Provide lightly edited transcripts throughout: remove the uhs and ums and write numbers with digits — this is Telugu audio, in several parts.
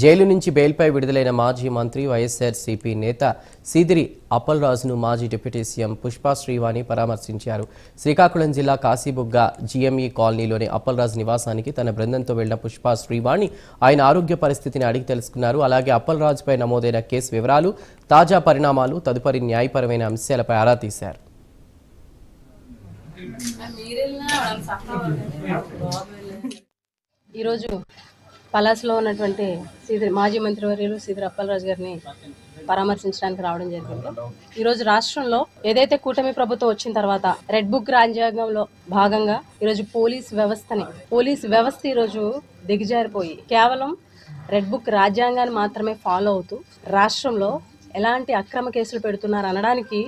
జైలు నుంచి బెయిల్పై విడుదలైన మాజీ మంత్రి వైఎస్ఆర్సీపీ నేత సీదిరి అప్పలరాజును మాజీ డిప్యూటీ సీఎం పుష్పా శ్రీవాణి పరామర్శించారు. శ్రీకాకుళం జిల్లా కాశీబుగ్గ జీఎంఈ కాలనీలోని అప్పలరాజు నివాసానికి తన బృందంతో వెళ్లిన పుష్పా శ్రీవాణి ఆయన ఆరోగ్య పరిస్థితిని అడిగి తెలుసుకున్నారు. అలాగే అప్పలరాజుపై నమోదైన కేసు వివరాలు, తాజా పరిణామాలు, తదుపరి న్యాయపరమైన అంశాలపై ఆరా తీశారు. ఈరోజు పలాస్లో ఉన్నటువంటి మాజీ మంత్రివర్యులు సీదిరి అప్పలరాజు గారిని పరామర్శించడానికి రావడం జరిగింది. ఈరోజు రాష్ట్రంలో ఏదైతే కూటమి ప్రభుత్వం వచ్చిన తర్వాత రెడ్ బుక్ రాజ్యాంగంలో భాగంగా ఈరోజు పోలీస్ వ్యవస్థ ఈరోజు దిగజారిపోయి కేవలం రెడ్ బుక్ రాజ్యాంగాన్ని మాత్రమే ఫాలో అవుతూ రాష్ట్రంలో ఎలాంటి అక్రమ కేసులు పెడుతున్నారు అనడానికి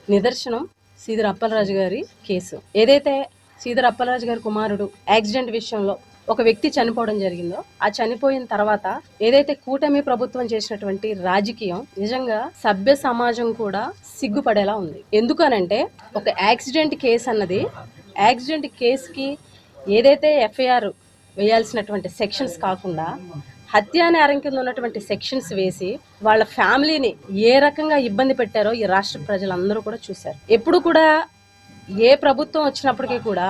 నిదర్శనం సీదిరి అప్పలరాజు గారి కేసు. ఏదైతే సీదిరి అప్పలరాజు గారి కుమారుడు యాక్సిడెంట్ విషయంలో ఒక వ్యక్తి చనిపోవడం జరిగిందో, ఆ చనిపోయిన తర్వాత ఏదైతే కూటమి ప్రభుత్వం చేసినటువంటి రాజకీయం నిజంగా సభ్య సమాజం కూడా సిగ్గుపడేలా ఉంది. ఎందుకనంటే ఒక యాక్సిడెంట్ కేసు అన్నది యాక్సిడెంట్ కేసుకి ఏదైతే ఎఫ్ఐఆర్ వేయాల్సినటువంటి సెక్షన్స్ కాకుండా హత్యా నేరం కింద ఉన్నటువంటి సెక్షన్స్ వేసి వాళ్ళ ఫ్యామిలీని ఏ రకంగా ఇబ్బంది పెట్టారో ఈ రాష్ట్ర ప్రజలందరూ కూడా చూశారు. ఎప్పుడు కూడా ఏ ప్రభుత్వం వచ్చినప్పటికీ కూడా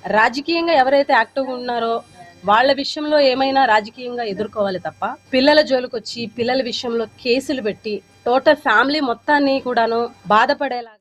రాజకీయంగా ఎవరైతే యాక్టివ్గా ఉన్నారో వాళ్ళ విషయంలో ఏమైనా రాజకీయంగా ఎదుర్కోవాలి తప్ప పిల్లల జోలికి వచ్చి పిల్లల విషయంలో కేసులు పెట్టి టోటల్ ఫ్యామిలీ మొత్తాన్ని కూడాను బాధపడేలా